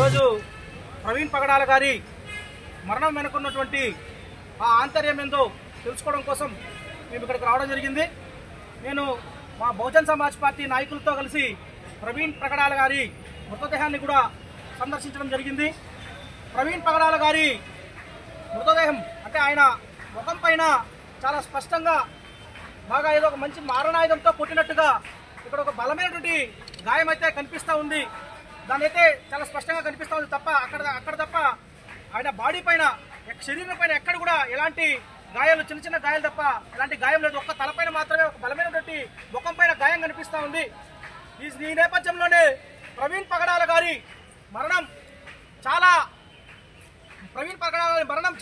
ఈరోజు ప్రవీణ్ పగడాల గారి మరణం వెనుకున్నటువంటి ఆ ఆంతర్యం ఏందో తెలుసుకోవడం కోసం మేము ఇక్కడికి రావడం జరిగింది. నేను మా బహుజన్ సమాజ్ పార్టీ నాయకులతో కలిసి ప్రవీణ్ పగడాల గారి మృతదేహాన్ని కూడా సందర్శించడం జరిగింది. ప్రవీణ్ పగడాల గారి మృతదేహం అంటే ఆయన ముఖం పైన చాలా స్పష్టంగా బాగా ఏదో ఒక మంచి మారణాయుధంతో కొట్టినట్టుగా ఇక్కడ ఒక బలమైనటువంటి గాయం అయితే కనిపిస్తూ ఉంది. దాని అయితే చాలా స్పష్టంగా కనిపిస్తూ ఉంది తప్ప అక్కడ తప్ప ఆయన బాడీ పైన శరీరం పైన ఎక్కడ కూడా ఎలాంటి గాయాలు చిన్న చిన్న గాయాలు తప్ప ఎలాంటి గాయం లేదు. ఒక్క తలపైన మాత్రమే ఒక బలమైనటువంటి ముఖం పైన గాయం కనిపిస్తూ ఉంది. ఈ నేపథ్యంలోనే ప్రవీణ్ పగడాల గారి మరణం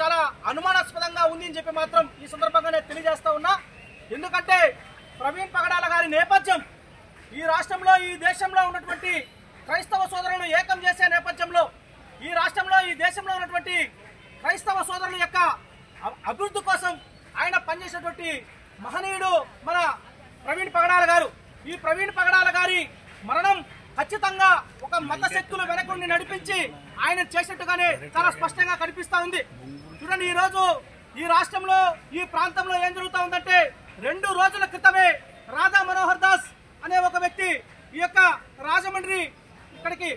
చాలా అనుమానాస్పదంగా ఉంది అని చెప్పి మాత్రం ఈ సందర్భంగానే తెలియజేస్తా ఉన్నా. ఎందుకంటే ప్రవీణ్ పగడాల గారి నేపథ్యం ఈ రాష్ట్రంలో ఈ దేశంలో ఉన్నటువంటి క్రైస్తవ సోదరులను ఏకం చేసే నేపథ్యంలో ఈ రాష్ట్రంలో ఈ దేశంలో ఉన్నటువంటి క్రైస్తవ సోదరుల యొక్క అభివృద్ధి కోసం ఆయన పనిచేసినటువంటి మహనీయుడు మన ప్రవీణ్ పగడాల గారు. ఈ ప్రవీణ్ పగడాల గారి మరణం ఖచ్చితంగా ఒక మత శక్తులు వెనకుండి నడిపించి ఆయన చేసినట్టుగానే చాలా స్పష్టంగా కనిపిస్తా ఉంది. చూడండి, ఈ రోజు ఈ రాష్ట్రంలో ఈ ప్రాంతంలో ఏం జరుగుతా ఉందంటే 2 రోజుల క్రితమే రాధా మనోహర్ దాస్ అనే ఒక వ్యక్తి ఈ యొక్క రాజమండ్రి ఇక్కడికి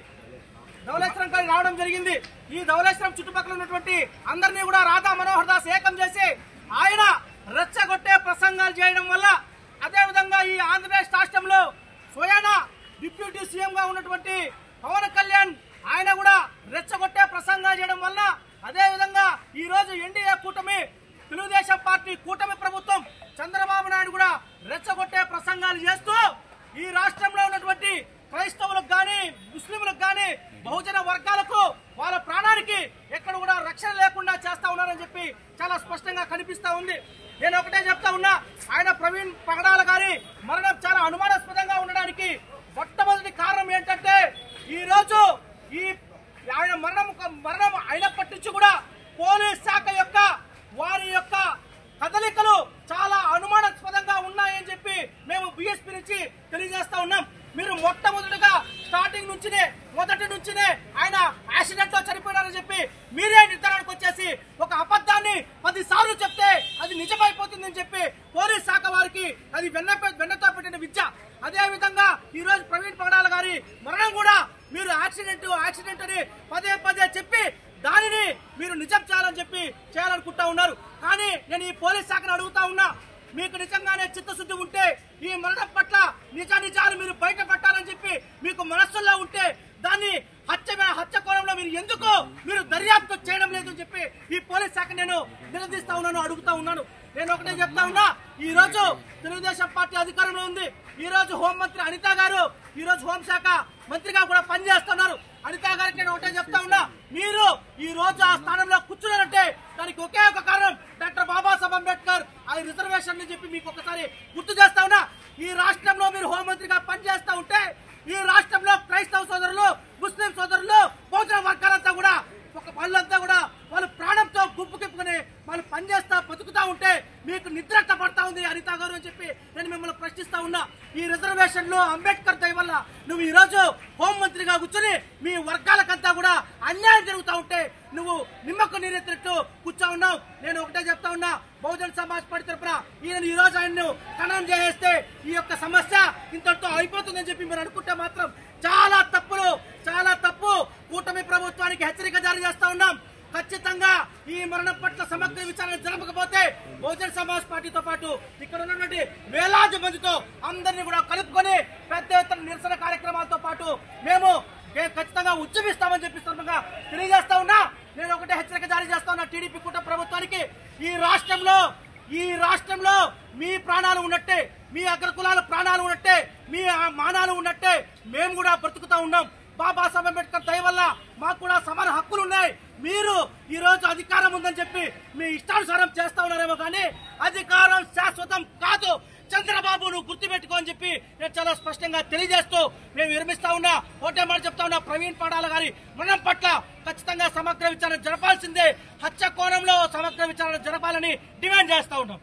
ధవళేశ్వరం కాడికి రావడం జరిగింది. ఈ ధవళేశ్వరం చుట్టుపక్కల ఉన్నటువంటి అందరినీ కూడా రాధా మనోహర్ దాస్ ఏకం చేసి ఆయన రెచ్చగొట్టే ప్రసంగాలు చేయడం వల్ల, అదేవిధంగా ఈ ఆంధ్రప్రదేశ్ రాష్ట్రంలో స్వయానా డిప్యూటీ సీఎం గా ఉన్నటువంటి పవన్ కళ్యాణ్ ఆయన కూడా రెచ్చగొట్టే ప్రసంగాలు చేయడం వల్ల, అదేవిధంగా ఈ రోజు ఎన్డీఏ కూటమి తెలుగుదేశం పార్టీ కూటమి ప్రభుత్వం చంద్రబాబు నాయుడు కూడా రెచ్చగొట్టే ప్రసంగాలు చేస్తూ ఈ రాష్ట్రంలో ఉన్నటువంటి క్రైస్తవులకు కానీ ముస్లింలకు కానీ బహుజన వర్గాలకు వాళ్ళ ప్రాణానికి ఎక్కడ కూడా రక్షణ లేకుండా చేస్తా ఉన్నారని చెప్పి చాలా స్పష్టంగా కనిపిస్తా ఉంది. నేను ఒకటే చెప్తా ఉన్నా, ఆయన ప్రవీణ్ పగడాల గారి మరణం చాలా అనుమానాస్పదంగా ఉండడానికి మొట్టమొదటి కారణం ఏంటంటే ఈ రోజు ఈ ఆయన మరణం అయినప్పటి నుంచి కూడా పోలీస్ శాఖ యొక్క వారి యొక్క కదలికలు చాలా అనుమానాస్పదంగా ఉన్నాయని చెప్పి మేము బీఎస్పీ నుంచి తెలియజేస్తా ఉన్నాం. మీరు మొట్టమొదటిగా స్టార్టింగ్ మొదటి నుంచినే ఆయన యాక్సిడెంట్ లో చనిపోయినారని చెప్పి మీరే నిర్ధారణకు వచ్చేసి ఒక అబద్ధాన్ని 10 సార్లు చెప్తే అది నిజమైపోతుందని చెప్పి పోలీస్ శాఖ వారికి అది వెన్నతో పెట్టిన విద్య. అదే విధంగా ఈ రోజు ప్రవీణ్ పగడాల గారి మరణం కూడా మీరు యాక్సిడెంట్ అని పదే చెప్పి దానిని మీరు నిజం చేయాలనుకుంటా ఉన్నారు. కానీ నేను ఈ పోలీస్ శాఖను అడుగుతా ఉన్నా, మీకు నిజంగానే చిత్తశుద్ధి ఉంటే ఈ మరణం పట్ల నిజాలు మీరు బయట పెట్టాలని చెప్పి మీకు మనస్సులో ఉంటే దాన్ని హత్య కోణంలో మీరు దర్యాప్తు చేయడం లేదని చెప్పి ఈ పోలీస్ శాఖ నేను నిలదీస్తా ఉన్నాను, అడుగుతా ఉన్నాను. నేను ఒకటే చెప్తా ఉన్నా, ఈ రోజు తెలుగుదేశం పార్టీ అధికారంలో ఉంది. ఈ రోజు హోంమంత్రి అనిత గారు ఈ రోజు హోంశాఖ మంత్రిగా కూడా పనిచేస్తున్నారు. అనిత గారికి నేను ఒకటే చెప్తా ఉన్నా, మీరు ఈ రోజు ఆ స్థానంలో కూర్చున్నారంటే దానికి ఒకే ఒక కారణం డాక్టర్ బాబాసాహెబ్ అంబేద్కర్ ఆ రిజర్వేషన్ అని చెప్పి మీకు ఒకసారి గుర్తు చేస్తా ఉన్నా. ఈ రాష్ట్రంలో మీరు హోంమంత్రిగా పనిచేస్తా ఉంటే ఈ రాష్ట్రంలో క్రైస్తవ సోదరులు ముస్లిం సోదరులు బహుజన వర్గాలంతా కూడా వాళ్ళంతా కూడా వాళ్ళు ప్రాణంతో గుప్పుకిప్పుకుని వాళ్ళు పనిచేస్తా బతుకుతా ఉంటే మీకు నిద్రట్ట పడతా ఉంది అనిత గారు అని చెప్పి నేను మిమ్మల్ని ప్రశ్నిస్తా ఉన్నా. ఈ రిజర్వేషన్ లో అంబేద్కర్ దయ వల్ల నువ్వు ఈ రోజు హోంమంత్రిగా కూర్చొని మీ వర్గాలకంతా కూడా అన్యాయం జరుగుతా ఉంటే నువ్వు నిమ్మకు నీరెత్తినట్టు కూర్చో ఉన్నావు. నేను ఒకటే చెప్తా ఉన్నా, బహుజన్ సమాజ్ పార్టీ తరఫున ఈ రోజు ఆయన్ను ఖననం చేస్తే ఈ యొక్క సమస్య ఇంతటితో అయిపోతుందని చెప్పి మీరు అనుకుంటే మాత్రం చాలా తప్పు. కూటమి ప్రభుత్వానికి హెచ్చరిక జారీ చేస్తా ఉన్నాం. ఖచ్చితంగా ఈ మరణం పట్ల సమగ్ర విచారణ జరపకపోతే బహుజన్ సమాజ్ పార్టీతో పాటు ఇక్కడ ఉన్నటువంటి వేలాది మందితో అందరినీ కూడా కలుపుకొని పెద్ద ఎత్తున నిరసన కార్యక్రమాలతో పాటు మేము ఖచ్చితంగా ఉద్యమిస్తామని చెప్పి సందర్భంగా తెలియజేస్తా ఉన్నా. నేను ఒకటే హెచ్చరిక జారీ చేస్తా ఉన్నా టీడీపీ కూటమి ప్రభుత్వానికి, ఈ రాష్ట్రంలో మీ ప్రాణాలు ఉన్నట్టే, మీ అగ్రకులాల ప్రాణాలు ఉన్నట్టే, మీ మానాలు ఉన్నట్టే మేము కూడా బ్రతుకుతా ఉన్నాం. బాబాసాహెబ్ అంబేద్కర్ దయ వల్ల మాకు కూడా సమాన హక్కులు ఉన్నాయి. మీరు ఈ రోజు అధికారం ఉందని చెప్పి మీ ఇష్టానుసారం చేస్తా ఉన్నారేమో కానీ అధికారం శాశ్వతం కాదు. చంద్రబాబు నువ్వు గుర్తుపెట్టుకో అని చెప్పి నేను చాలా స్పష్టంగా తెలియజేస్తూ మేము విరమిస్తా ఉన్నా. ఒకటే మాట చెప్తా ఉన్నా, ప్రవీణ్ పగడాల గారి మరణం పట్ల ఖచ్చితంగా సమగ్ర విచారణ జరపాల్సిందే. హత్య కోణంలో సమగ్ర విచారణ జరపాలని డిమాండ్ చేస్తా ఉన్నాం.